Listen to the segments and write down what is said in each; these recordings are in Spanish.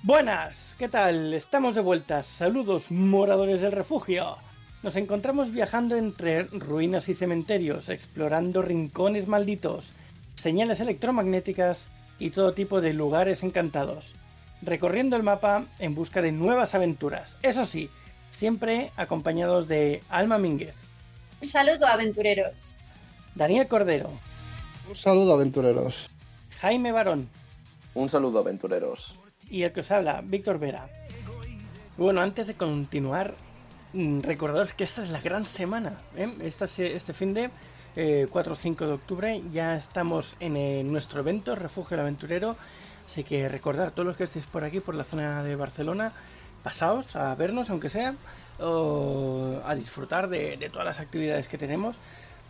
Buenas, ¿qué tal? Estamos de vuelta. Saludos, moradores del refugio. Nos encontramos viajando entre ruinas y cementerios, explorando rincones malditos, señales electromagnéticas y todo tipo de lugares encantados, recorriendo el mapa en busca de nuevas aventuras. Eso sí, siempre acompañados de Alma Mínguez, Un saludo, aventureros. Daniel Cordero, Un saludo, aventureros. Jaime Barón Un saludo, aventureros. y el que os habla, Víctor Vera. Bueno, antes de continuar, recordaros que esta es la gran semana, ¿eh? Este fin de 4 o 5 de octubre ya estamos en nuestro evento Refugio del Aventurero, así que recordad, todos los que estéis por aquí, por la zona de Barcelona, pasaos a vernos aunque sea, o a disfrutar de todas las actividades que tenemos,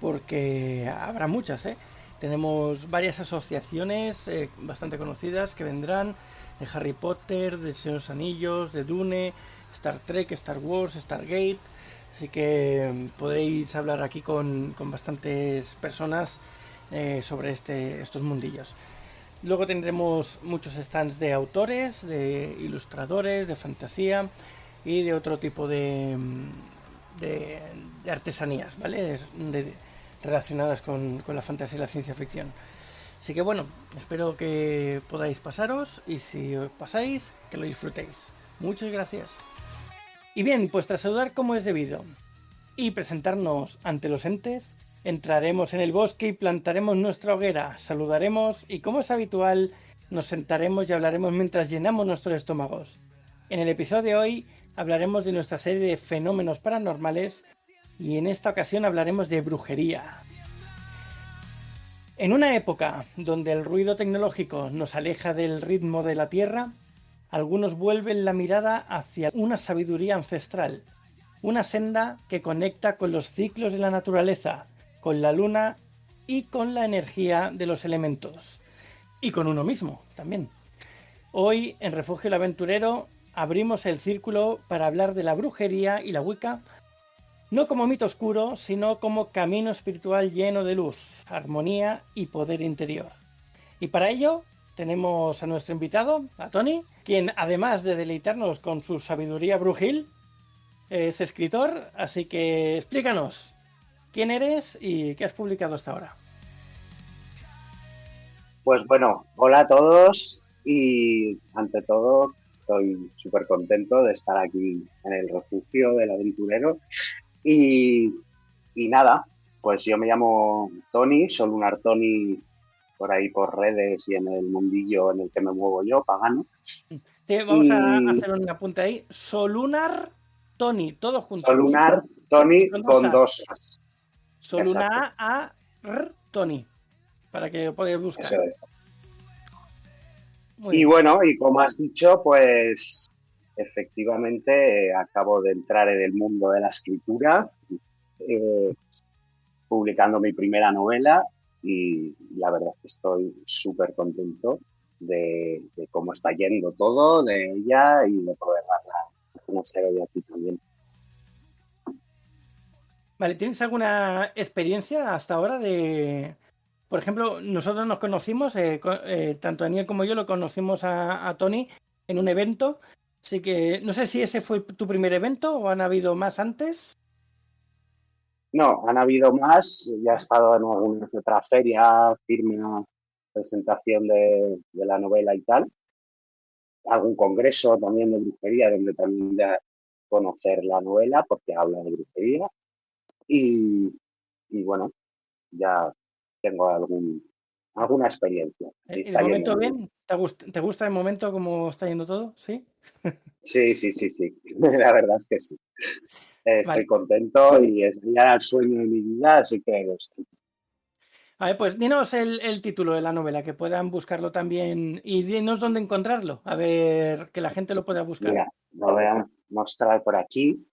porque habrá muchas, ¿eh? Tenemos varias asociaciones bastante conocidas que vendrán, de Harry Potter, de Señor de los Anillos, de Dune, Star Trek, Star Wars, Stargate. Así que podréis hablar aquí con bastantes personas sobre estos mundillos. Luego tendremos muchos stands de autores, de ilustradores, de fantasía y de otro tipo de artesanías, ¿vale? Relacionadas con la fantasía y la ciencia ficción. Así que bueno, espero que podáis pasaros y si os pasáis, que lo disfrutéis. Muchas gracias. Y bien, pues tras saludar como es debido y presentarnos ante los entes, entraremos en el bosque y plantaremos nuestra hoguera, saludaremos y como es habitual, nos sentaremos y hablaremos mientras llenamos nuestros estómagos. En el episodio de hoy hablaremos de nuestra serie de fenómenos paranormales y en esta ocasión hablaremos de brujería. En una época donde el ruido tecnológico nos aleja del ritmo de la Tierra, algunos vuelven la mirada hacia una sabiduría ancestral, una senda que conecta con los ciclos de la naturaleza, con la luna y con la energía de los elementos. Y con uno mismo también. Hoy, en Refugio el Aventurero, abrimos el círculo para hablar de la brujería y la Wicca, no como mito oscuro, sino como camino espiritual lleno de luz, armonía y poder interior. Y para ello tenemos a nuestro invitado, a Tony, quien además de deleitarnos con su sabiduría brujil, es escritor, así que explícanos quién eres y qué has publicado hasta ahora. Pues bueno, hola a todos y ante todo estoy súper contento de estar aquí en el refugio del aventurero y, y nada, pues yo me llamo Tony, soy Lunar Tony por ahí por redes y en el mundillo en el que me muevo yo, pagano. Sí, vamos a Y hacer un apunte ahí. Solunar Tony, todo junto. soy Lunar Tony Con dos con As. dos As. Exacto, Solunar a Tony, para que lo podáis buscar. eso es. Muy Y bien. bueno, y como has dicho, pues efectivamente acabo de entrar en el mundo de la escritura, eh, publicando mi primera novela y la verdad es que estoy súper contento de cómo está yendo todo, de ella y de poder darla a conocer hoy aquí también. Vale, ¿tienes alguna experiencia hasta ahora de... Por ejemplo, nosotros nos conocimos, tanto Daniel como yo lo conocimos a Tony en un evento, así que no sé si ese fue tu primer evento o han habido más antes. No, han habido más, ya he estado en alguna otra feria, firme presentación de la novela y tal, algún congreso también de brujería donde también de conocer la novela porque habla de brujería y, y bueno, ya tengo alguna experiencia y ¿El está yendo momento muy bien. bien? ¿Te gusta el momento cómo está yendo todo? ¿Sí? Sí, sí, sí, sí, la verdad es que sí. Estoy Vale. contento y es ya el sueño de mi vida, así que estoy. A ver, pues dinos el título de la novela, que puedan buscarlo también y dinos dónde encontrarlo, a ver que la gente lo pueda buscar. Mira, lo voy a mostrar por aquí.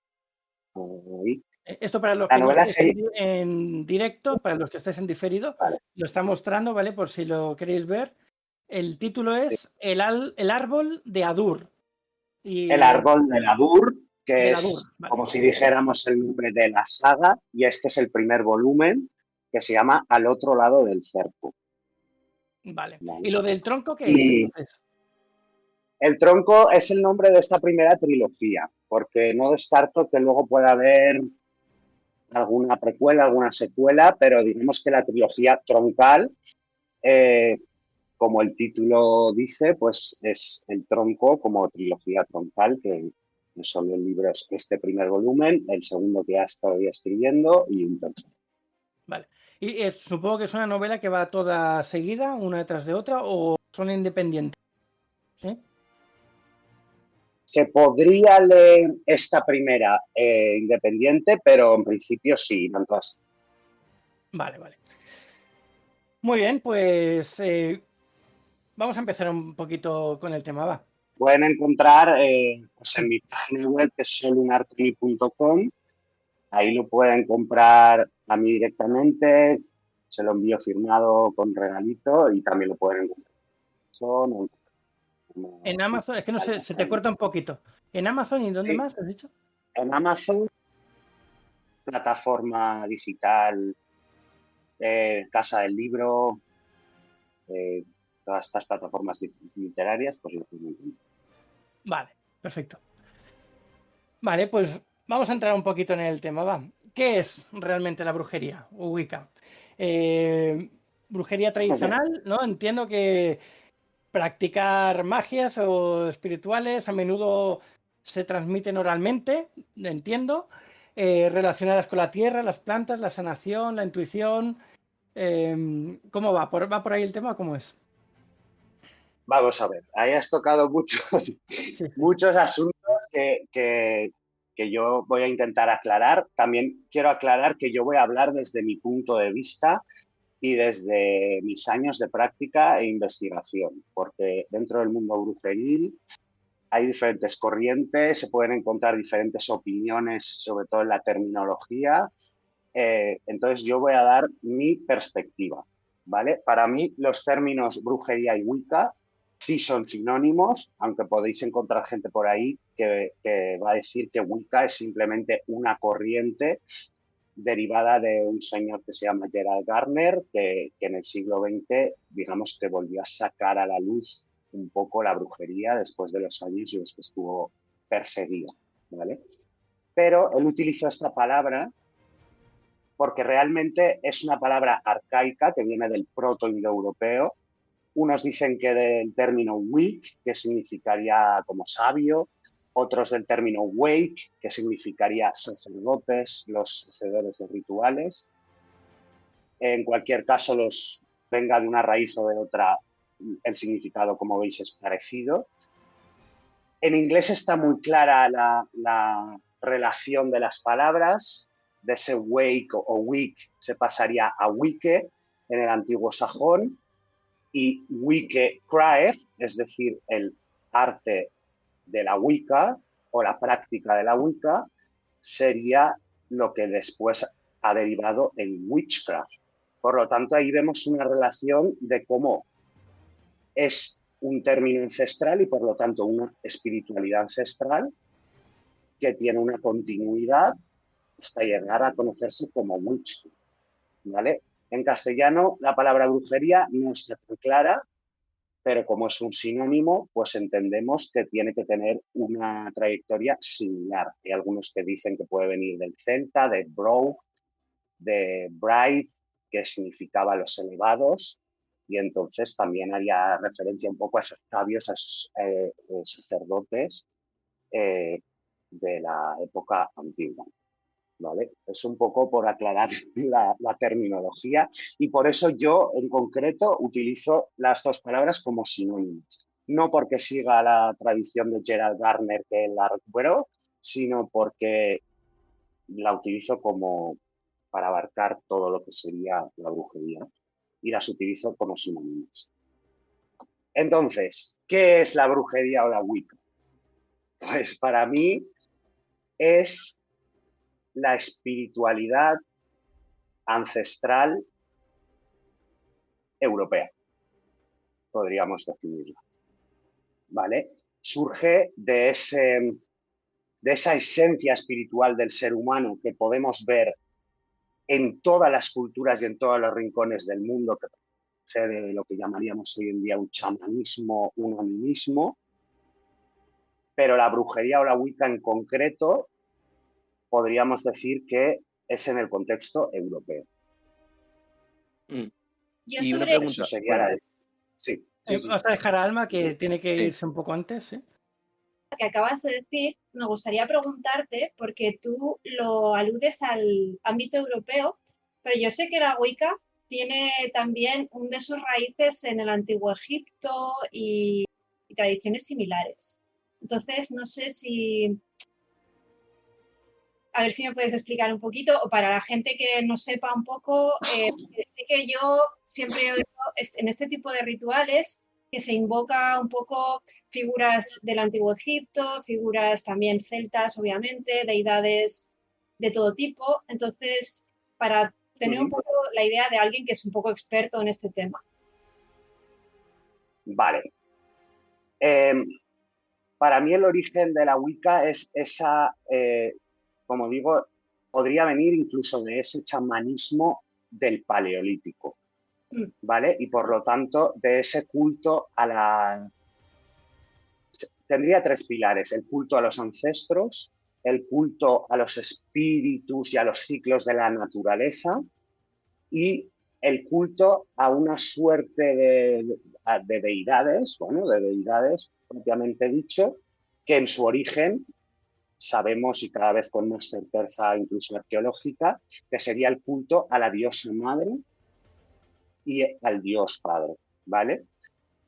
Ahí. Esto para los La que no novela estéis se... en directo, para los que estéis en diferido, Vale, lo está mostrando, ¿vale? Por si lo queréis ver. El título sí. es El árbol de Adur. El Y árbol de la Dur, que del Adur, es vale. como si dijéramos el nombre de la saga, y este es el primer volumen que se llama Al otro lado del cerco. Vale. ¿Y ¿Vale? lo del tronco qué es Y entonces? El tronco es el nombre de esta primera trilogía, porque no descarto que luego pueda haber alguna precuela, alguna secuela, pero digamos que la trilogía troncal, eh, como el título dice, pues es el tronco como trilogía troncal, que son los libros, este primer volumen, el segundo que ya estoy escribiendo y un tercero. Vale. Y supongo que es una novela que va toda seguida, una detrás de otra, o son independientes. ¿Sí? Se podría leer esta primera independiente, pero en principio sí, tanto así. Vale, vale. Muy bien, pues vamos a empezar un poquito con el tema, va. Pueden encontrar pues en mi página web, que es solunartini.com. Ahí lo pueden comprar a mí directamente, se lo envío firmado con regalito y también lo pueden encontrar En Amazon, es que no sé, se te corta un poquito. ¿En Amazon y dónde más has dicho? en Amazon, plataforma digital, Casa del Libro, todas estas plataformas literarias, pues lo pueden encontrar. Vale, perfecto. Vale, pues vamos a entrar un poquito en el tema, va. ¿Qué es realmente la brujería o Wicca? Brujería tradicional, ¿no? Entiendo que practicar magias o espirituales a menudo se transmiten oralmente, entiendo, relacionadas con la tierra, las plantas, la sanación, la intuición. ¿Cómo va? ¿Va por ahí el tema o cómo es? Vamos a ver, ahí has tocado muchos, Sí, sí. muchos asuntos que yo voy a intentar aclarar. También quiero aclarar que yo voy a hablar desde mi punto de vista y desde mis años de práctica e investigación, porque dentro del mundo brujeril hay diferentes corrientes, se pueden encontrar diferentes opiniones, sobre todo en la terminología. Entonces yo voy a dar mi perspectiva, ¿vale? Para mí los términos brujería y Wicca sí son sinónimos, aunque podéis encontrar gente por ahí que va a decir que Wicca es simplemente una corriente derivada de un señor que se llama Gerald Gardner, que en el siglo XX, digamos que volvió a sacar a la luz un poco la brujería después de los años en los que estuvo perseguida, ¿vale? Pero él utilizó esta palabra porque realmente es una palabra arcaica que viene del proto-indoeuropeo. Unos dicen que del término wicc, que significaría como sabio, otros del término wake, que significaría sacerdotes, los hacedores de rituales. En cualquier caso, los venga de una raíz o de otra, el significado, como veis, es parecido. En inglés está muy clara la relación de las palabras. De ese wake o week se pasaría a wicke en el antiguo sajón, y Wicca-Craft, es decir, el arte de la Wicca o la práctica de la Wicca, sería lo que después ha derivado en witchcraft. Por lo tanto, ahí vemos una relación de cómo es un término ancestral y por lo tanto una espiritualidad ancestral que tiene una continuidad hasta llegar a conocerse como witchcraft, ¿vale? En castellano la palabra brujería no está tan clara, pero como es un sinónimo, pues entendemos que tiene que tener una trayectoria similar. Hay algunos que dicen que puede venir del celta, de Brove, de Bride, que significaba los elevados, y entonces también haría referencia un poco a esos sabios, a esos sacerdotes de la época antigua. ¿Vale? Es un poco por aclarar la terminología, y por eso yo en concreto utilizo las dos palabras como sinónimos. No porque siga la tradición de Gerald Gardner que la recuperó, sino porque la utilizo como para abarcar todo lo que sería la brujería y las utilizo como sinónimos. Entonces, ¿qué es la brujería o la Wicca? Pues para mí es la espiritualidad ancestral europea, podríamos definirla, ¿vale? Surge de esa esencia espiritual del ser humano que podemos ver en todas las culturas y en todos los rincones del mundo, que procede de lo que llamaríamos hoy en día un chamanismo, un animismo, pero la brujería o la Wicca en concreto podríamos decir que es en el contexto europeo. Yo Y una sobre pregunta. Eso sería Bueno, sí. Vas a dejar a Alma, que tiene que Sí. irse un poco antes, ¿sí? lo que acabas de decir, me gustaría preguntarte, porque tú lo aludes al ámbito europeo, pero yo sé que la Wicca tiene también un de sus raíces en el Antiguo Egipto y tradiciones similares. Entonces, no sé si, a ver si me puedes explicar un poquito, o para la gente que no sepa un poco, sí que yo siempre he oído en este tipo de rituales que se invoca un poco figuras del Antiguo Egipto, figuras también celtas, obviamente, deidades de todo tipo. Entonces, para tener un poco la idea de alguien que es un poco experto en este tema. Vale. Para mí el origen de la Wicca es esa, como digo, podría venir incluso de ese chamanismo del Paleolítico, ¿vale? Y por lo tanto de ese culto a la... Tendría tres pilares: el culto a los ancestros, el culto a los espíritus y a los ciclos de la naturaleza y el culto a una suerte de deidades, bueno, de deidades propiamente dicho, que en su origen sabemos, y cada vez con más certeza incluso arqueológica, que sería el culto a la diosa madre y al dios padre, ¿vale?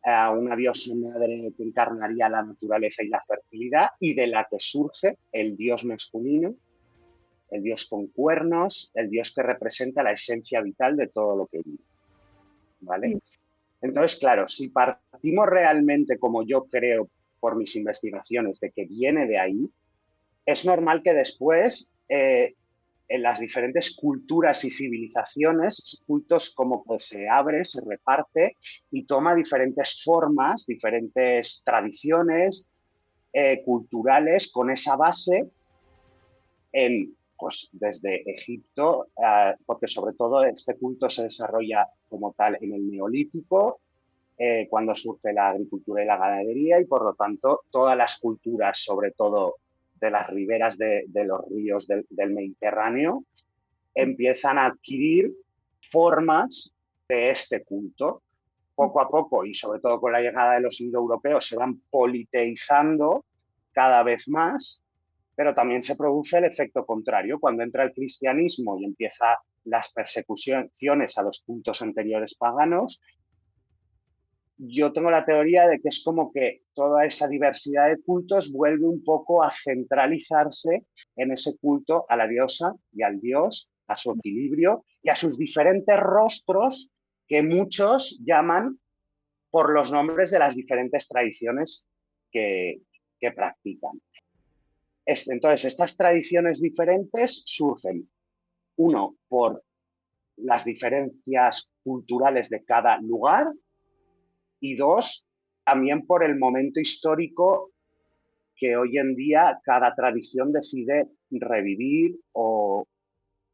A una diosa madre que encarnaría la naturaleza y la fertilidad y de la que surge el dios masculino, el dios con cuernos, el dios que representa la esencia vital de todo lo que vive, ¿vale? Entonces, claro, si partimos realmente, como yo creo por mis investigaciones, de que viene de ahí, es normal que después en las diferentes culturas y civilizaciones, cultos como que se abre, se reparte y toma diferentes formas, diferentes tradiciones culturales con esa base en, pues, desde Egipto, porque sobre todo este culto se desarrolla como tal en el Neolítico, cuando surge la agricultura y la ganadería, y por lo tanto todas las culturas, sobre todo de las riberas de los ríos del Mediterráneo, empiezan a adquirir formas de este culto. Poco a poco, y sobre todo con la llegada de los indoeuropeos, se van politeizando cada vez más, pero también se produce el efecto contrario. Cuando entra el cristianismo y empiezan las persecuciones a los cultos anteriores paganos, yo tengo la teoría de que es como que toda esa diversidad de cultos vuelve un poco a centralizarse en ese culto a la diosa y al dios, a su equilibrio y a sus diferentes rostros que muchos llaman por los nombres de las diferentes tradiciones que practican. Entonces, estas tradiciones diferentes surgen, uno, por las diferencias culturales de cada lugar, y dos, también por el momento histórico que hoy en día cada tradición decide revivir o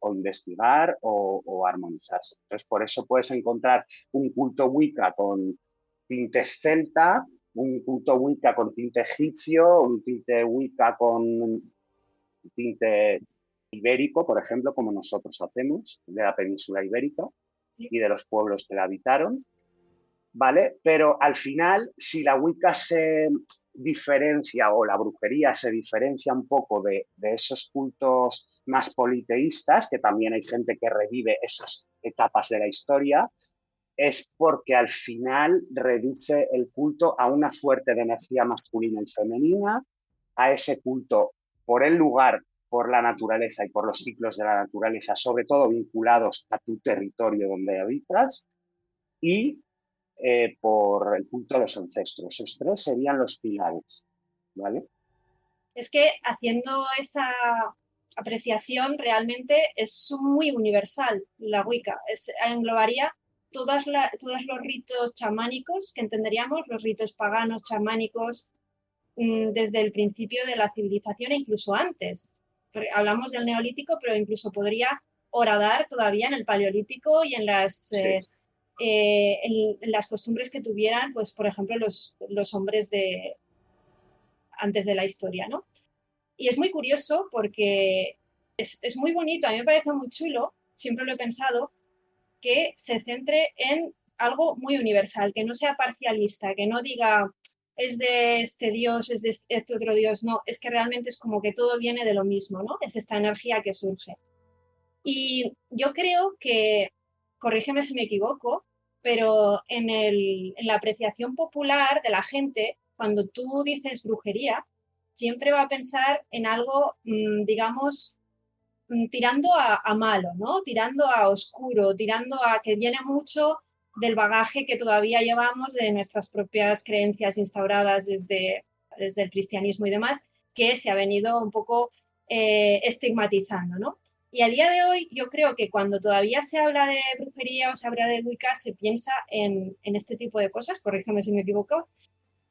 investigar o armonizarse. Entonces, por eso puedes encontrar un culto Wicca con tinte celta, un culto Wicca con tinte egipcio, un tinte Wicca con tinte ibérico, por ejemplo, como nosotros hacemos, de la península ibérica y de los pueblos que la habitaron. ¿Vale? Pero al final, si la Wicca se diferencia o la brujería se diferencia un poco de esos cultos más politeístas, que también hay gente que revive esas etapas de la historia, es porque al final reduce el culto a una fuerte de energía masculina y femenina, a ese culto por el lugar, por la naturaleza y por los ciclos de la naturaleza, sobre todo vinculados a tu territorio donde habitas, y por el culto a los ancestros. Esos tres serían los pilares, ¿vale? Es que haciendo esa apreciación realmente es muy universal la Wicca. Englobaría todos los ritos chamánicos que entenderíamos, los ritos paganos, chamánicos, desde el principio de la civilización e incluso antes. Porque hablamos del Neolítico, pero incluso podría horadar todavía en el Paleolítico y en las costumbres que tuvieran, pues, por ejemplo, los hombres antes de la historia, ¿no? Y es muy curioso porque es muy bonito, a mí me parece muy chulo, siempre lo he pensado, que se centre en algo muy universal, que no sea parcialista, que no diga es de este dios, es de este otro dios, no, es que realmente es como que todo viene de lo mismo, ¿no? Es esta energía que surge. Y yo creo que, corrígeme si me equivoco, pero en la apreciación popular de la gente, cuando tú dices brujería, siempre va a pensar en algo, digamos, tirando a malo, ¿no? Tirando a oscuro, tirando a que viene mucho del bagaje que todavía llevamos de nuestras propias creencias instauradas desde el cristianismo y demás, que se ha venido un poco estigmatizando, ¿no? Y a día de hoy yo creo que cuando todavía se habla de brujería o se habla de Wicca, se piensa en este tipo de cosas, corrígeme si me equivoco,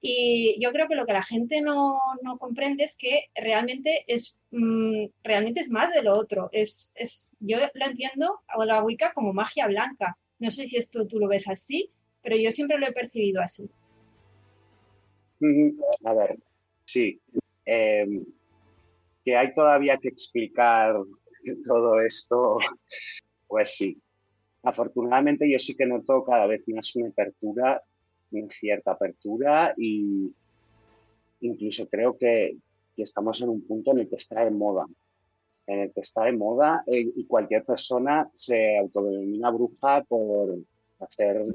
y yo creo que lo que la gente no comprende es que realmente es más de lo otro. Yo lo entiendo a la Wicca como magia blanca. No sé si esto tú lo ves así, pero yo siempre lo he percibido así. A ver, sí. Que hay todavía que explicar todo esto, pues sí. Afortunadamente yo sí que noto cada vez más una cierta apertura, y incluso creo que estamos en un punto en el que está de moda. Y cualquier persona se autodenomina bruja por hacer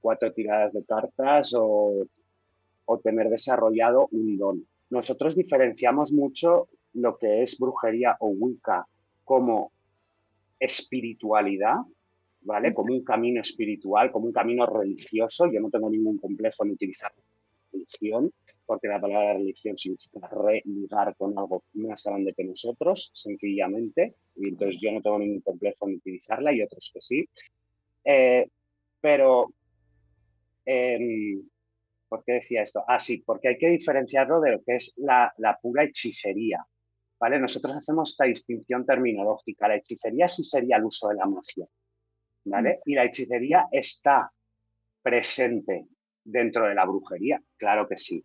4 tiradas de cartas o tener desarrollado un don. Nosotros diferenciamos mucho lo que es brujería o Wicca como espiritualidad, ¿vale? Como un camino espiritual, como un camino religioso. Yo no tengo ningún complejo en utilizar religión, porque la palabra religión significa religar con algo más grande que nosotros, sencillamente, y entonces yo no tengo ningún complejo en utilizarla, y otros que sí. Pero, ¿por qué decía esto? Ah, sí, porque hay que diferenciarlo de lo que es la pura hechicería, ¿vale? Nosotros hacemos esta distinción terminológica. La hechicería sí sería el uso de la magia, ¿vale? Y la hechicería está presente dentro de la brujería, claro que sí.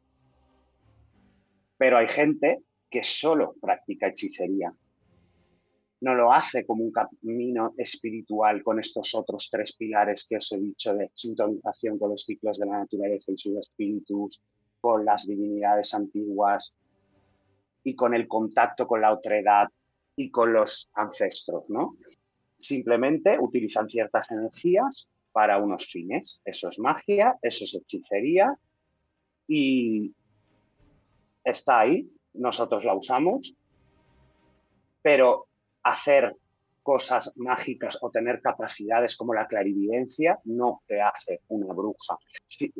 Pero hay gente que solo practica hechicería. No lo hace como un camino espiritual con estos otros 3 pilares que os he dicho, de sintonización con los ciclos de la naturaleza y sus espíritus, con las divinidades antiguas y con el contacto con la otredad y con los ancestros, ¿no? Simplemente utilizan ciertas energías para unos fines. Eso es magia, eso es hechicería, y está ahí, nosotros la usamos, pero hacer cosas mágicas o tener capacidades como la clarividencia no te hace una bruja. Sí,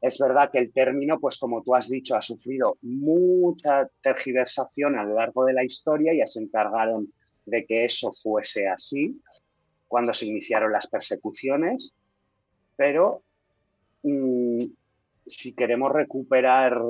es verdad que el término, pues como tú has dicho, ha sufrido mucha tergiversación a lo largo de la historia, y se encargaron de que eso fuese así cuando se iniciaron las persecuciones, pero si queremos recuperar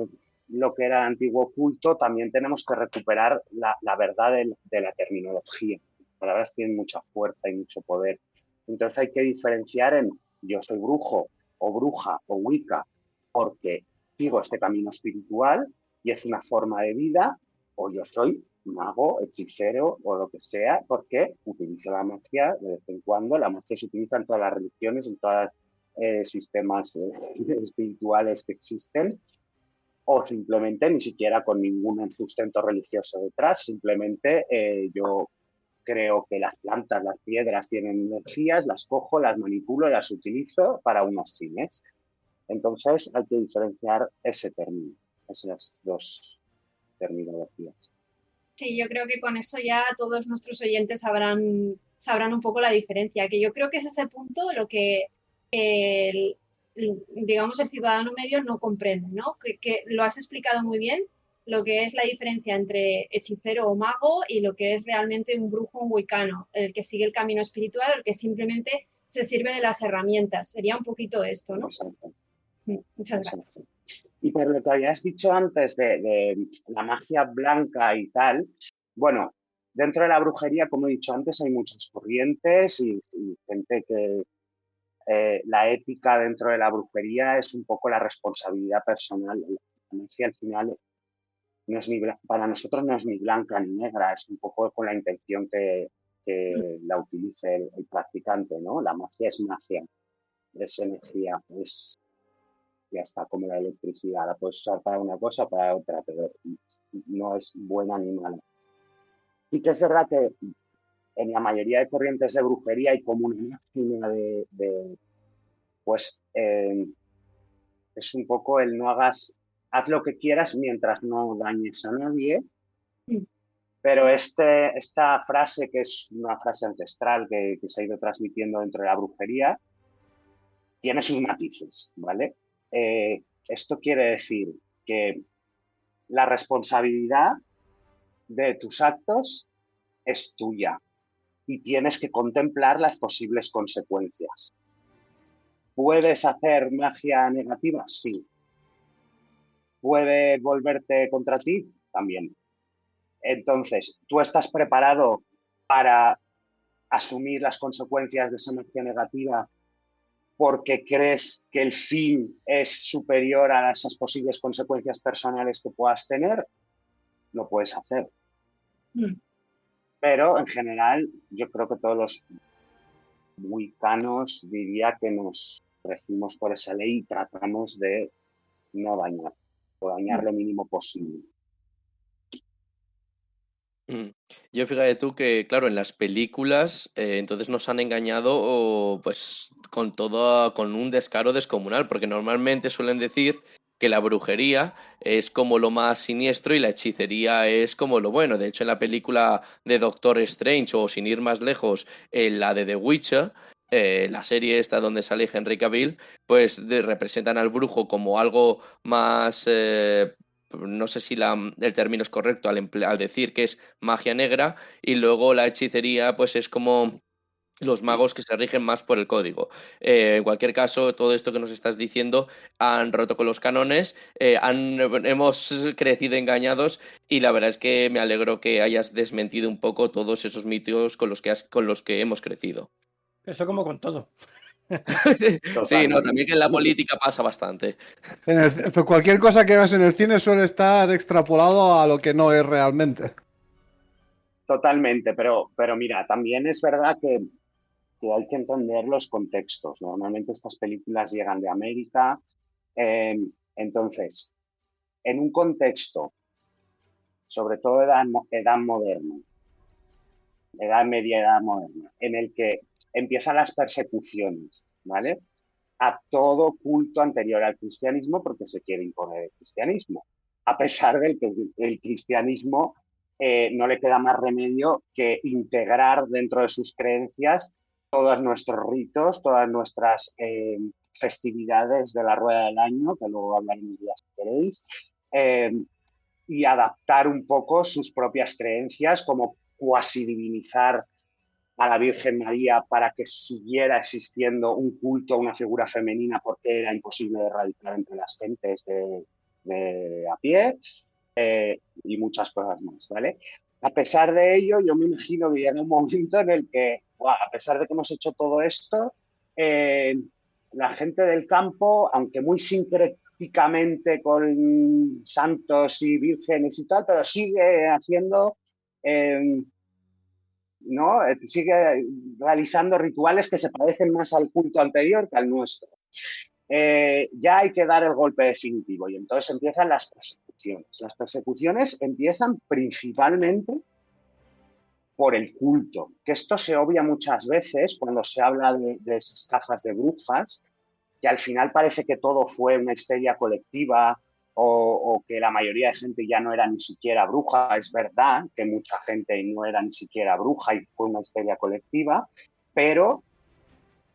lo que era el antiguo culto, también tenemos que recuperar la verdad de la terminología. Las palabras tienen mucha fuerza y mucho poder. Entonces hay que diferenciar en yo soy brujo o bruja o Wicca porque sigo este camino espiritual y es una forma de vida, o yo soy mago, hechicero o lo que sea porque utilizo la magia de vez en cuando. La magia se utiliza en todas las religiones, en todos sistemas espirituales que existen, o simplemente ni siquiera con ningún sustento religioso detrás. Simplemente yo creo que las plantas, las piedras tienen energías, las cojo, las manipulo, las utilizo para unos fines. Entonces hay que diferenciar ese término, esas 2 terminologías. Sí, yo creo que con eso ya todos nuestros oyentes sabrán un poco la diferencia, que yo creo que es ese punto lo que digamos, el ciudadano medio no comprende, ¿no? Que lo has explicado muy bien, lo que es la diferencia entre hechicero o mago y lo que es realmente un brujo, un wicano, el que sigue el camino espiritual, el que simplemente se sirve de las herramientas. Sería un poquito esto, ¿no? Exacto. Muchas gracias. Exacto. Y por lo que habías dicho antes de la magia blanca y tal, bueno, dentro de la brujería, como he dicho antes, hay muchas corrientes y gente que la ética dentro de la brujería es un poco la responsabilidad personal La magia al final no es para nosotros no es ni blanca ni negra, es un poco con la intención que la utilice el practicante, ¿no? La magia, es energía, ya está, como la electricidad, la puedes usar para una cosa o para otra, pero no es buena ni mala. Y que es verdad que en la mayoría de corrientes de brujería hay como una máxima pues es un poco el no haz lo que quieras mientras no dañes a nadie. Pero esta frase, que es una frase ancestral que se ha ido transmitiendo dentro de la brujería, tiene sus matices, ¿vale? Esto quiere decir que la responsabilidad de tus actos es tuya y tienes que contemplar las posibles consecuencias. ¿Puedes hacer magia negativa? Sí. ¿Puede volverte contra ti? También. Entonces, ¿tú estás preparado para asumir las consecuencias de esa magia negativa porque crees que el fin es superior a esas posibles consecuencias personales que puedas tener? Lo puedes hacer. Pero, en general, yo creo que todos los wiccanos diría que nos regimos por esa ley y tratamos de no dañar, o dañar lo mínimo posible. Yo fíjate tú que, claro, en las películas entonces nos han engañado pues con un descaro descomunal, porque normalmente suelen decir que la brujería es como lo más siniestro y la hechicería es como lo bueno. De hecho, en la película de Doctor Strange, o sin ir más lejos, en la de The Witcher, la serie esta donde sale Henry Cavill, pues representan al brujo como algo más... no sé si el término es correcto al decir que es magia negra, y luego la hechicería pues es como los magos que se rigen más por el código. En cualquier caso, todo esto que nos estás diciendo han roto con los cánones, hemos crecido engañados, y la verdad es que me alegro que hayas desmentido un poco todos esos mitos con los que hemos crecido. Eso como con todo. Sí, no, también que en la política pasa bastante. Pues cualquier cosa que veas en el cine suele estar extrapolado a lo que no es realmente. Totalmente, pero mira, también es verdad que hay que entender los contextos. Normalmente estas películas llegan de América. Entonces, en un contexto, sobre todo edad moderna, edad media, edad moderna, en el que empiezan las persecuciones, ¿vale? A todo culto anterior al cristianismo, porque se quiere imponer el cristianismo, a pesar de que el cristianismo no le queda más remedio que integrar dentro de sus creencias todos nuestros ritos, todas nuestras festividades de la rueda del año, que luego hablaremos ya si queréis, y adaptar un poco sus propias creencias, como cuasi divinizar a la Virgen María para que siguiera existiendo un culto a una figura femenina, porque era imposible de erradicar entre las gentes de a pie, y muchas cosas más, ¿vale? A pesar de ello, yo me imagino que llega un momento en el que, a pesar de que hemos hecho todo esto, la gente del campo, aunque muy sincréticamente con santos y vírgenes y tal, pero sigue haciendo... ¿no? Sigue realizando rituales que se parecen más al culto anterior que al nuestro. Ya hay que dar el golpe definitivo, y entonces empiezan las persecuciones. Las persecuciones empiezan principalmente por el culto, que esto se obvia muchas veces cuando se habla de esas cajas de brujas, que al final parece que todo fue una histeria colectiva, o que la mayoría de gente ya no era ni siquiera bruja. Es verdad que mucha gente no era ni siquiera bruja y fue una histeria colectiva, pero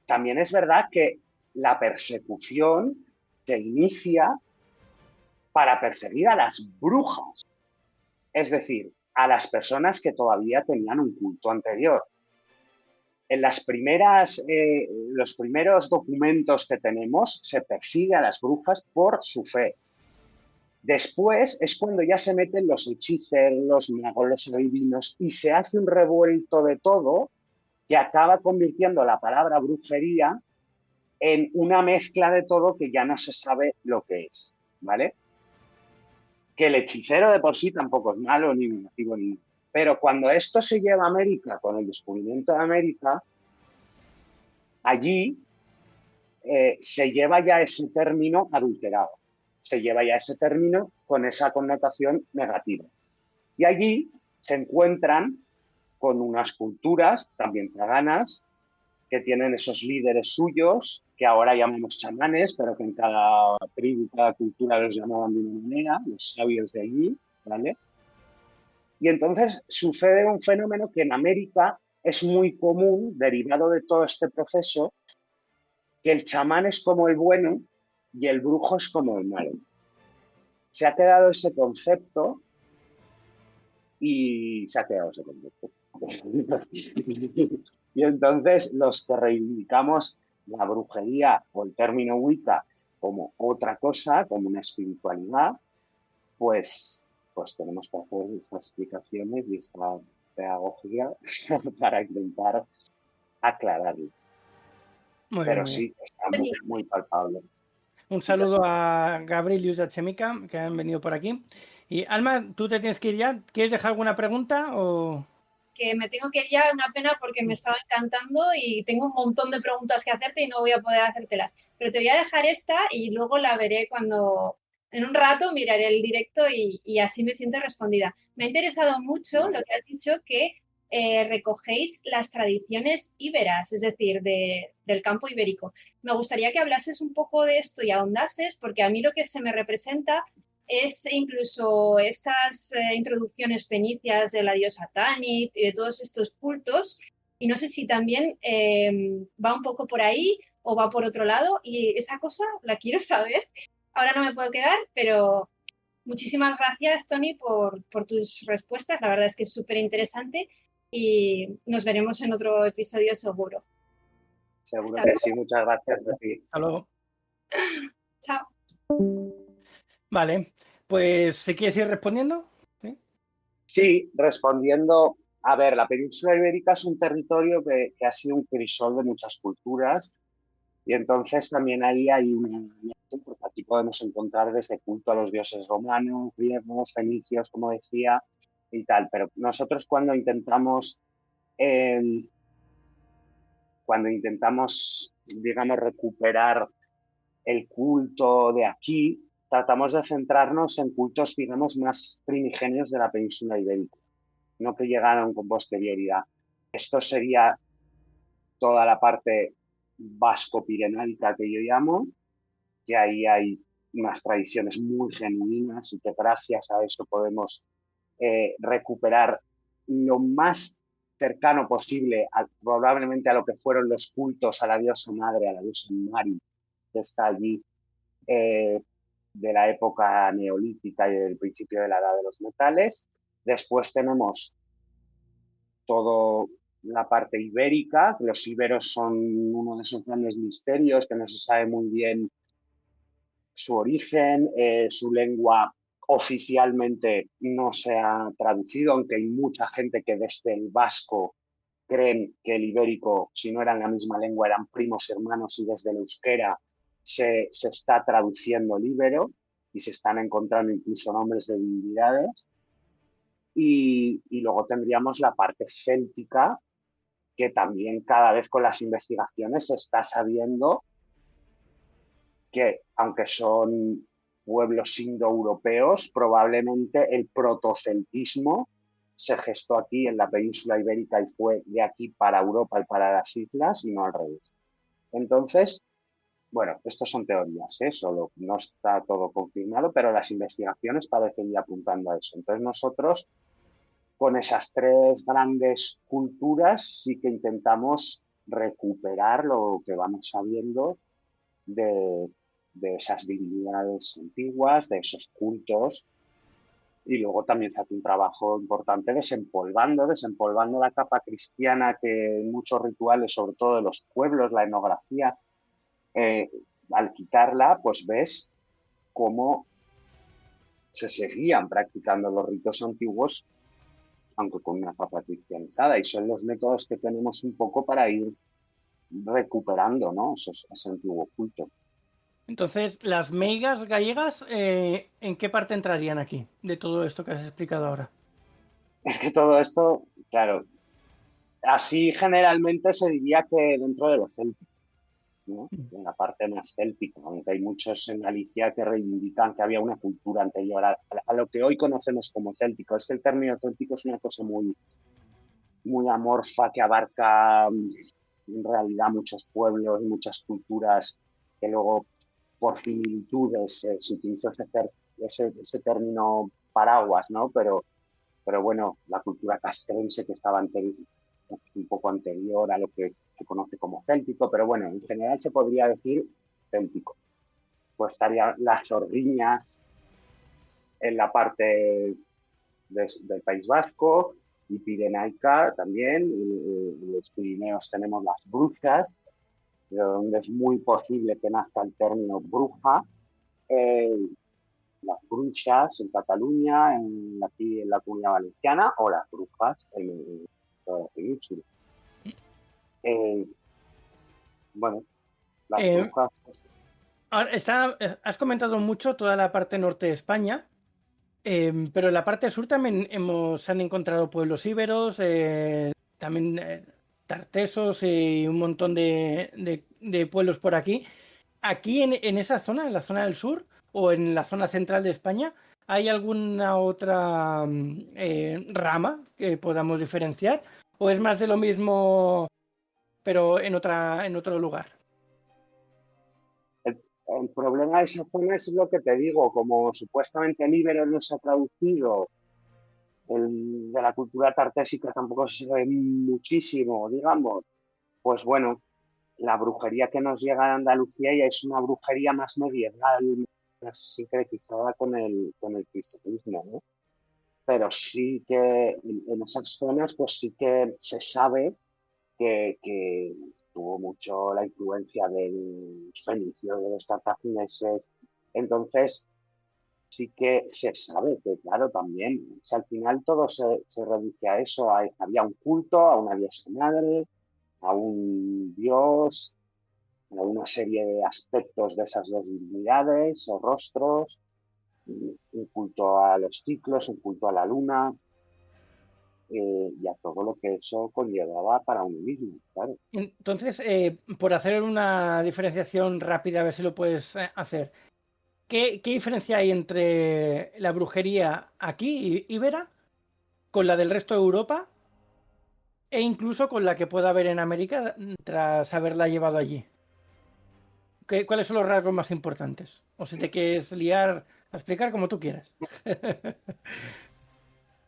también es verdad que la persecución se inicia para perseguir a las brujas, es decir, a las personas que todavía tenían un culto anterior. En los primeros documentos que tenemos se persigue a las brujas por su fe. Después es cuando ya se meten los hechiceros, los magos, los adivinos, y se hace un revuelto de todo que acaba convirtiendo la palabra brujería en una mezcla de todo que ya no se sabe lo que es, ¿vale? que el hechicero de por sí tampoco es malo ni negativo ni... Pero cuando esto se lleva a América, con el descubrimiento de América, allí se lleva ya ese término adulterado, se lleva ya ese término con esa connotación negativa. Y allí se encuentran con unas culturas también paganas que tienen esos líderes suyos, que ahora llamamos chamanes, pero que en cada tribu, cada cultura los llamaban de una manera, los sabios de allí, ¿vale? Y entonces sucede un fenómeno que en América es muy común, derivado de todo este proceso, que el chamán es como el bueno y el brujo es como el malo. Se ha quedado ese concepto y se ha quedado ese concepto. Y entonces los que reivindicamos la brujería o el término Wicca como otra cosa, como una espiritualidad, pues tenemos que hacer estas explicaciones y esta pedagogía para intentar aclararlo. Muy bien, Pero muy bien. sí, está muy, muy palpable. Un saludo a Gabriel y a Chemica, que han venido por aquí. Y Alma, tú te tienes que ir ya. ¿Quieres dejar alguna pregunta o...? Que me tengo que ir ya, una pena porque me estaba encantando y tengo un montón de preguntas que hacerte y no voy a poder hacértelas. Pero te voy a dejar esta y luego la veré cuando, en un rato, miraré el directo y así me siento respondida. Me ha interesado mucho lo que has dicho, que recogéis las tradiciones íberas, es decir, del campo ibérico. Me gustaría que hablases un poco de esto y ahondases, porque a mí lo que se me representa es incluso estas introducciones fenicias de la diosa Tanit y de todos estos cultos. Y no sé si también va un poco por ahí o va por otro lado. Y esa cosa la quiero saber. Ahora no me puedo quedar, pero muchísimas gracias, Tony, por tus respuestas. La verdad es que es súper interesante y nos veremos en otro episodio seguro. Seguro que sí, muchas gracias a ti. Hasta luego. Chao. Vale, pues si quieres ir respondiendo. Sí, respondiendo, a ver, la península ibérica es un territorio que ha sido un crisol de muchas culturas y entonces también ahí hay una... Porque aquí podemos encontrar desde culto a los dioses romanos, griegos, fenicios, como decía, y tal. Pero nosotros cuando intentamos, digamos, recuperar el culto de aquí, tratamos de centrarnos en cultos, digamos, más primigenios de la península ibérica, no que llegaron con posterioridad. Esto sería toda la parte vasco-pirenáica que yo llamo, que ahí hay unas tradiciones muy genuinas y que gracias a eso podemos recuperar lo más cercano posible, probablemente a lo que fueron los cultos a la diosa madre, a la diosa Mari, que está allí de la época neolítica y del principio de la edad de los metales. Después tenemos toda la parte ibérica, que los íberos son uno de esos grandes misterios que no se sabe muy bien su origen, su lengua oficialmente no se ha traducido, aunque hay mucha gente que desde el vasco creen que el ibérico, si no eran la misma lengua, eran primos hermanos y desde el euskera se está traduciendo el íbero y se están encontrando incluso nombres de divinidades. Y luego tendríamos la parte céltica, que también cada vez con las investigaciones se está sabiendo que, aunque son pueblos indoeuropeos, probablemente el protoceltismo se gestó aquí en la península ibérica y fue de aquí para Europa y para las islas y no al revés. Entonces, bueno, estos son teorías, solo no está todo confirmado, pero las investigaciones parecen ir apuntando a eso. Entonces nosotros, con esas tres grandes culturas, sí que intentamos recuperar lo que vamos sabiendo de esas divinidades antiguas, de esos cultos, y luego también se hace un trabajo importante desempolvando la capa cristiana que en muchos rituales, sobre todo de los pueblos, la etnografía, al quitarla, pues ves cómo se seguían practicando los ritos antiguos, aunque con una capa cristianizada, y son los métodos que tenemos un poco para ir recuperando, ¿no? Ese antiguo culto. Entonces, las meigas gallegas, ¿en qué parte entrarían aquí de todo esto que has explicado ahora? Es que todo esto, claro, así generalmente se diría que dentro de lo céltico, ¿no? En la parte más céltica, aunque hay muchos en Galicia que reivindican que había una cultura anterior a lo que hoy conocemos como céltico. Es que el término céltico es una cosa muy, muy amorfa que abarca en realidad muchos pueblos y muchas culturas que luego por similitudes se utilizó ese término paraguas, ¿no? Pero bueno, la cultura castrense que estaba un poco anterior a lo que se conoce como céltico, pero bueno, en general se podría decir céltico. Pues estarían las Ordiñas en la parte del País Vasco y Pirenaica también. En los Pirineos tenemos las Brujas, de donde es muy posible que nazca el término bruja. Eh, las brujas en Cataluña, aquí en la Comunidad Valenciana, o las brujas en toda la península. Bueno, las Eh, brujas. ahora has comentado mucho toda la parte norte de España, pero en la parte sur también se han encontrado pueblos íberos, también tartesos y un montón de pueblos por aquí. Aquí en esa zona, en la zona del sur o en la zona central de España, ¿hay alguna otra rama que podamos diferenciar? ¿O es más de lo mismo, pero en otro lugar? El problema de esa zona es lo que te digo, como supuestamente el íbero no se ha traducido, el de la cultura tartésica tampoco se sabe muchísimo, digamos, pues bueno, la brujería que nos llega a Andalucía ya es una brujería más medieval, más sincretizada con el cristianismo, ¿no? Pero sí que en esas zonas pues sí que se sabe que tuvo mucho la influencia del fenicio, de los cartagineses. Entonces, sí que se sabe que, claro, también, o sea, al final todo se reduce a eso. Había un culto a una diosa madre, a un dios, a una serie de aspectos de esas dos divinidades o rostros, un culto a los ciclos, un culto a la luna, y a todo lo que eso conllevaba para uno mismo, claro. Entonces, por hacer una diferenciación rápida, a ver si lo puedes hacer. ¿Qué diferencia hay entre la brujería aquí, íbera, con la del resto de Europa e incluso con la que pueda haber en América tras haberla llevado allí? ¿Cuáles son los rasgos más importantes? O si te quieres liar a explicar como tú quieras.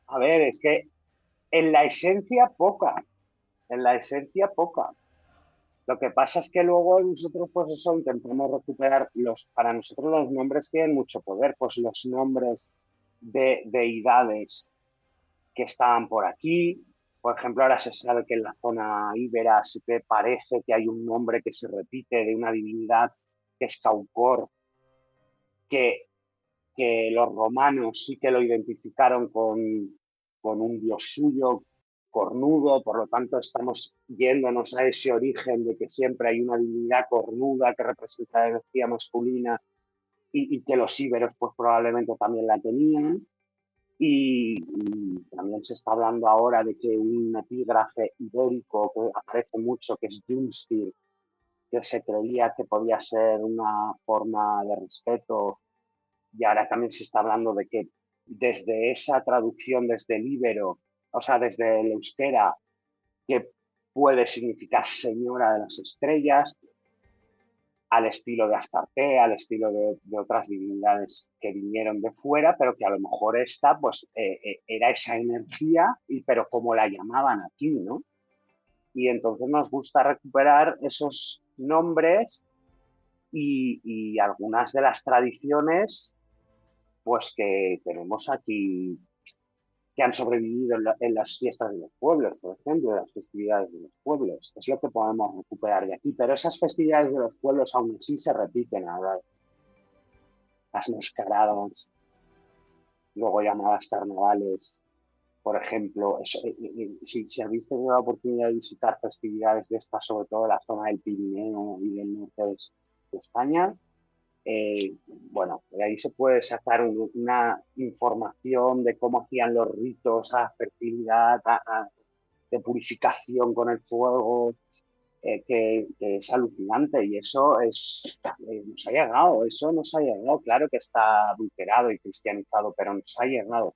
A ver, es que en la esencia poca, en la esencia poca. Lo que pasa es que luego nosotros, pues eso, intentamos recuperar para nosotros los nombres tienen mucho poder, pues los nombres de deidades que estaban por aquí. Por ejemplo, ahora se sabe que en la zona íbera sí que parece que hay un nombre que se repite de una divinidad que es Caucor, que, que los romanos sí que lo identificaron con un dios suyo, cornudo, por lo tanto estamos yéndonos a ese origen de que siempre hay una divinidad cornuda que representa la energía masculina y que los íberos pues probablemente también la tenían. Y también se está hablando ahora de que un epígrafe ibérico que aparece mucho, que es Dunstir, que se creía que podía ser una forma de respeto, y ahora también se está hablando de que desde esa traducción, desde el íbero, o sea, desde el euskera, que puede significar señora de las estrellas, al estilo de Astarte, al estilo de otras divinidades que vinieron de fuera, pero que a lo mejor esta, pues, era esa energía, pero como la llamaban aquí, ¿no? Y entonces nos gusta recuperar esos nombres y algunas de las tradiciones, pues, que tenemos aquí, que han sobrevivido en las fiestas de los pueblos, por ejemplo, en las festividades de los pueblos. Es lo que podemos recuperar de aquí. Pero esas festividades de los pueblos aún así se repiten ahora. Las mascaradas, luego llamadas carnavales, por ejemplo. Si habéis tenido la oportunidad de visitar festividades de estas, sobre todo en la zona del Pirineo y del norte de España, Bueno, de ahí se puede sacar una información de cómo hacían los ritos a fertilidad, de purificación con el fuego, que es alucinante, y eso nos ha llegado, claro que está adulterado y cristianizado, pero nos ha llegado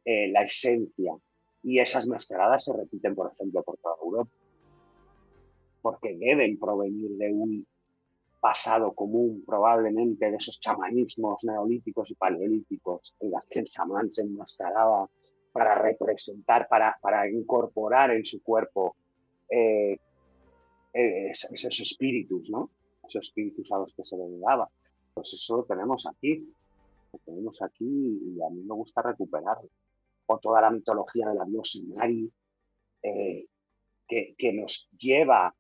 la esencia, y esas mascaradas se repiten, por ejemplo, por toda Europa, porque deben provenir de un pasado común, probablemente de esos chamanismos neolíticos y paleolíticos, en las que el chamán se enmascaraba para representar, para incorporar en su cuerpo esos espíritus, ¿no? Esos espíritus a los que se le daba. Pues eso lo tenemos aquí y a mí me gusta recuperarlo. O toda la mitología de la diosa Mari, que nos lleva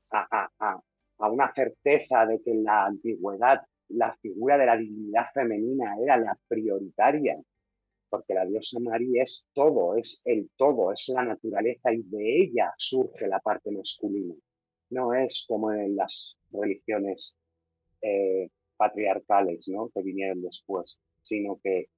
a una certeza de que en la antigüedad la figura de la divinidad femenina era la prioritaria, porque la diosa Mari es todo, es el todo, es la naturaleza, y de ella surge la parte masculina. No es como en las religiones patriarcales, ¿no?, que vinieron después, sino que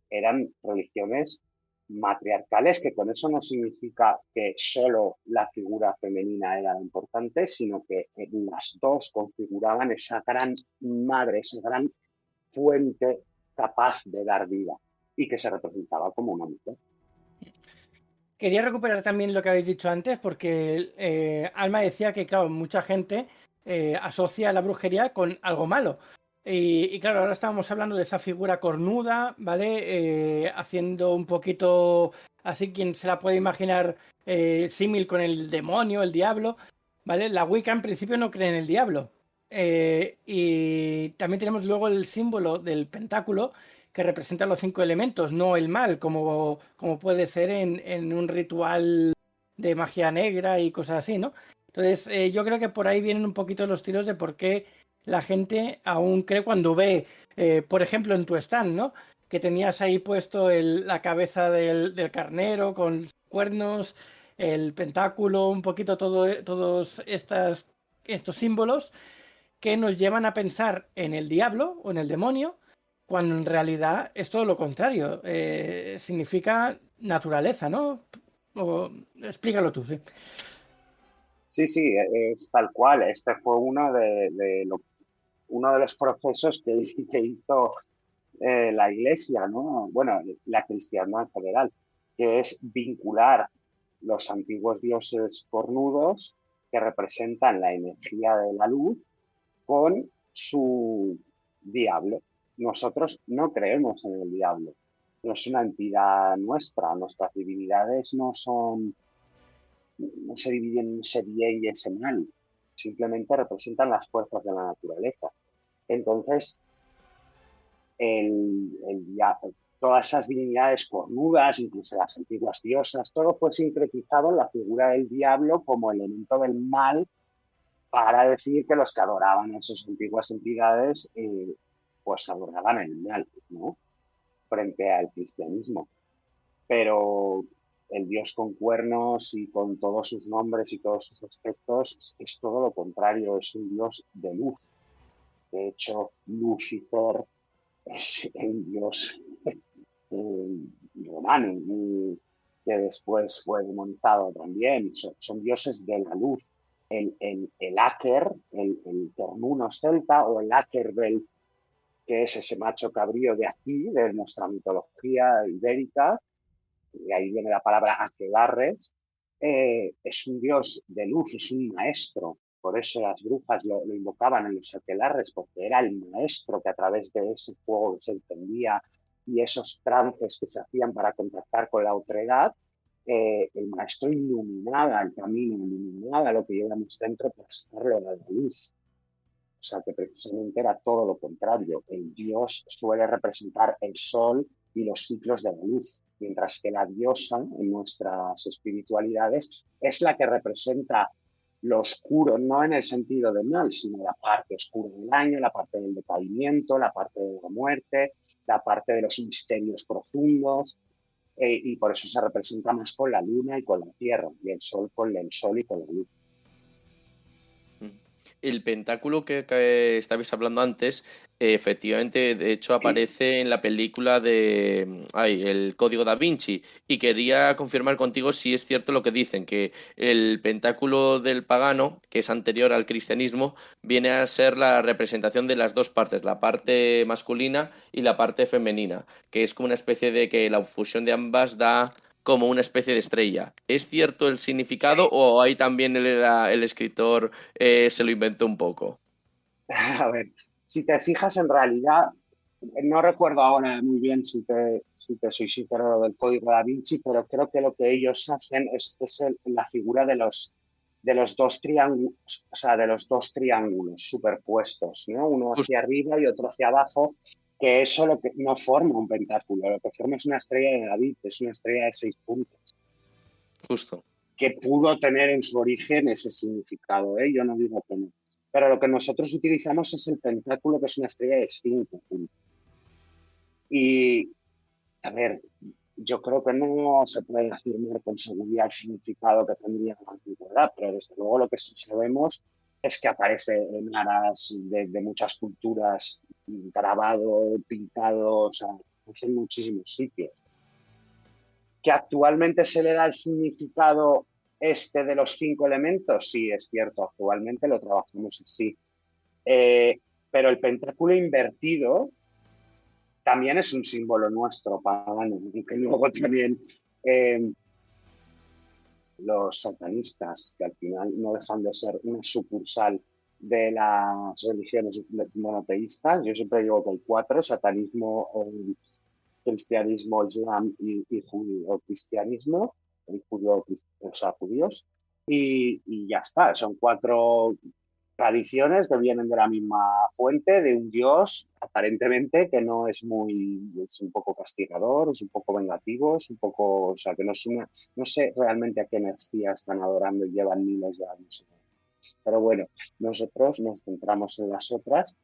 eran religiones matriarcales, que con eso no significa que solo la figura femenina era importante, sino que las dos configuraban esa gran madre, esa gran fuente capaz de dar vida, y que se representaba como una mujer. Quería recuperar también lo que habéis dicho antes, porque Alma decía que, claro, mucha gente asocia la brujería con algo malo. Y claro, ahora estábamos hablando de esa figura cornuda, ¿vale? Haciendo un poquito así, quien se la puede imaginar símil con el demonio, el diablo, ¿vale? La Wicca en principio no cree en el diablo. Y también tenemos luego el símbolo del pentáculo, que representa los 5 elementos, no el mal, como puede ser en un ritual de magia negra y cosas así, ¿no? Entonces, yo creo que por ahí vienen un poquito los tiros de por qué la gente aún cree cuando ve, por ejemplo, en tu stand, ¿no?, que tenías ahí puesto la cabeza del carnero con los cuernos, el pentáculo, un poquito todos estos símbolos que nos llevan a pensar en el diablo o en el demonio, cuando en realidad es todo lo contrario. Significa naturaleza, ¿no? Explícalo tú, sí. Sí, es tal cual. Este fue uno de los procesos que hizo la Iglesia, ¿no? Bueno, la cristiandad en general, que es vincular los antiguos dioses cornudos, que representan la energía de la luz, con su diablo. Nosotros no creemos en el diablo, no es una entidad nuestra, nuestras divinidades no se dividen en ese bien y ese mal, simplemente representan las fuerzas de la naturaleza. Entonces, todas esas divinidades cornudas, incluso las antiguas diosas, todo fue sincretizado en la figura del diablo como elemento del mal, para decir que los que adoraban a esas antiguas entidades pues adoraban el mal, ¿no?, frente al cristianismo. Pero el dios con cuernos y con todos sus nombres y todos sus aspectos es todo lo contrario, es un dios de luz. De hecho, Lucifer es el dios romano, que después fue demonizado también. Son dioses de la luz. El Aker, el Ternunos celta, o el Akerbel, que es ese macho cabrío de aquí, de nuestra mitología ibérica, y ahí viene la palabra aquelarres, es un dios de luz, es un maestro. Por eso las brujas lo invocaban en los aquelarres, porque era el maestro que a través de ese fuego que se encendía y esos trances que se hacían para contactar con la otredad, el maestro iluminaba el camino, iluminaba lo que llevamos dentro para sacarlo a la luz. O sea, que precisamente era todo lo contrario. El dios suele representar el sol y los ciclos de la luz, mientras que la diosa en nuestras espiritualidades es la que representa lo oscuro, no en el sentido de mal, sino la parte oscura del año, la parte del decaimiento, la parte de la muerte, la parte de los misterios profundos, y por eso se representa más con la luna y con la tierra, y el sol con el sol y con la luz. El pentáculo que estabais hablando antes, efectivamente, de hecho aparece en la película de El Código Da Vinci, y quería confirmar contigo si es cierto lo que dicen, que el pentáculo del pagano, que es anterior al cristianismo, viene a ser la representación de las dos partes, la parte masculina y la parte femenina, que es como una especie de que la fusión de ambas da como una especie de estrella. ¿Es cierto el significado o ahí también el escritor se lo inventó un poco? A ver, si te fijas en realidad, no recuerdo ahora muy bien si te soy sincero lo del código Da Vinci, pero creo que lo que ellos hacen es la figura de los dos triángulos, o sea, de los dos triángulos superpuestos, ¿no? Uno Justo, hacia arriba y otro hacia abajo, que eso lo que no forma un pentáculo, lo que forma es una estrella de David, es una estrella de 6 puntos, justo. que pudo tener en su origen ese significado, ¿eh? Yo no digo que no. Pero lo que nosotros utilizamos es el pentáculo, que es una estrella de 5 puntos. Y, a ver, yo creo que no se puede afirmar con seguridad el significado que tendría en la antigüedad, pero desde luego lo que sí sabemos es que aparece en aras de muchas culturas, grabado, pintado, o sea, aparece en muchísimos sitios. Que actualmente se le da el significado de los 5 elementos, sí, es cierto, actualmente lo trabajamos así. Pero el pentáculo invertido también es un símbolo nuestro pagano, que luego también los satanistas, que al final no dejan de ser una sucursal de las religiones monoteístas. Yo siempre digo que hay 4: satanismo, cristianismo, islam y judío-cristianismo, o sea, judíos, y ya está. Son 4 tradiciones que vienen de la misma fuente, de un dios aparentemente que no es es un poco castigador, es un poco vengativo, es un poco, o sea, que no sé realmente a qué energía están adorando y llevan miles de años. Pero bueno, nosotros nos centramos en las otras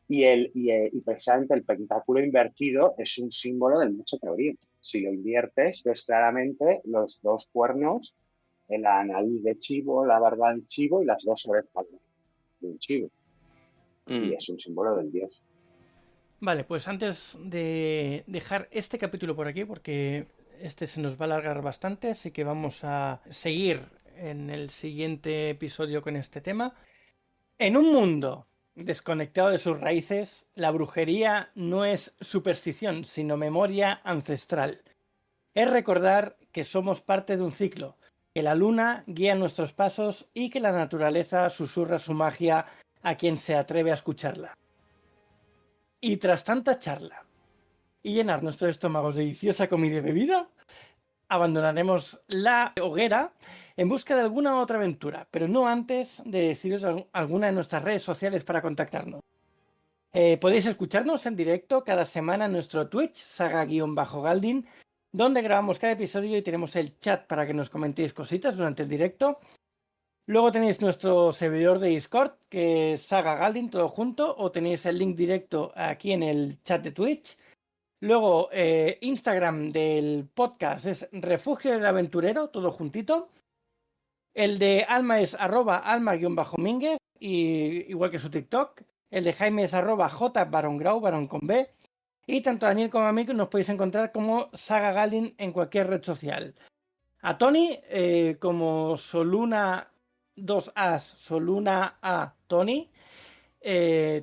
y precisamente el pentáculo invertido es un símbolo del macho cabrío. Si lo inviertes, ves claramente los 2 cuernos, la nariz de chivo, la barba de chivo y las 2 orejas de un chivo. Y es un símbolo del dios. Vale, pues antes de dejar este capítulo por aquí, porque este se nos va a alargar bastante, así que vamos a seguir en el siguiente episodio con este tema. En un mundo desconectado de sus raíces, la brujería no es superstición, sino memoria ancestral. Es recordar que somos parte de un ciclo, que la luna guía nuestros pasos y que la naturaleza susurra su magia a quien se atreve a escucharla. Y tras tanta charla y llenar nuestros estómagos de deliciosa comida y bebida, abandonaremos la hoguera en busca de alguna otra aventura, pero no antes de deciros alguna de nuestras redes sociales para contactarnos. Podéis escucharnos en directo cada semana en nuestro Twitch, saga-galdin, donde grabamos cada episodio y tenemos el chat para que nos comentéis cositas durante el directo. Luego tenéis nuestro servidor de Discord, que es Saga Galdin, todo junto, o tenéis el link directo aquí en el chat de Twitch. Luego, Instagram del podcast es Refugio del Aventurero, todo juntito. El de Alma es @alma_mínguez, y igual que su TikTok. El de Jaime es @jbarongrau, barón con B. Y tanto Daniel como a mí nos podéis encontrar como Saga Galdin en cualquier red social. A Tony, como Soluna 2As, Soluna A Tony.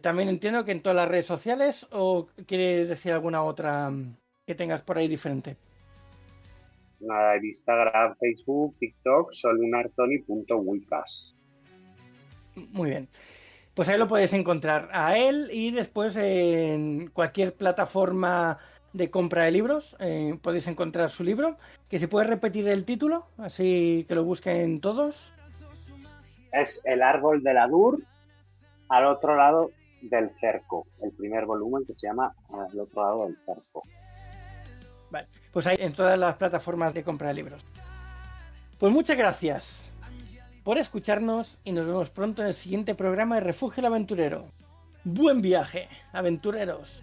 También entiendo que en todas las redes sociales, ¿o quieres decir alguna otra que tengas por ahí diferente? Nada, en Instagram, Facebook, TikTok, solunartony.wicas. Muy bien. Pues ahí lo podéis encontrar a él, y después en cualquier plataforma de compra de libros podéis encontrar su libro. Que si puedes repetir el título, así que lo busquen todos. Es El árbol de la Dur al otro lado del cerco. El primer volumen, que se llama Al otro lado del cerco. Vale, pues ahí en todas las plataformas de compra de libros. Pues muchas gracias por escucharnos y nos vemos pronto en el siguiente programa de Refugio el Aventurero. Buen viaje, aventureros.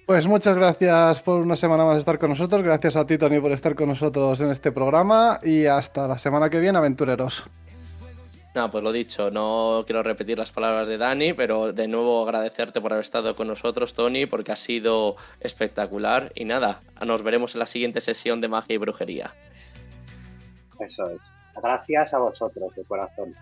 Pues muchas gracias por una semana más estar con nosotros. Gracias a ti, Tony, por estar con nosotros en este programa. Y hasta la semana que viene, aventureros. No, pues lo dicho, no quiero repetir las palabras de Dani, pero de nuevo agradecerte por haber estado con nosotros, Tony, porque ha sido espectacular. Y nada, nos veremos en la siguiente sesión de Magia y Brujería. Eso es. Gracias a vosotros, de corazón.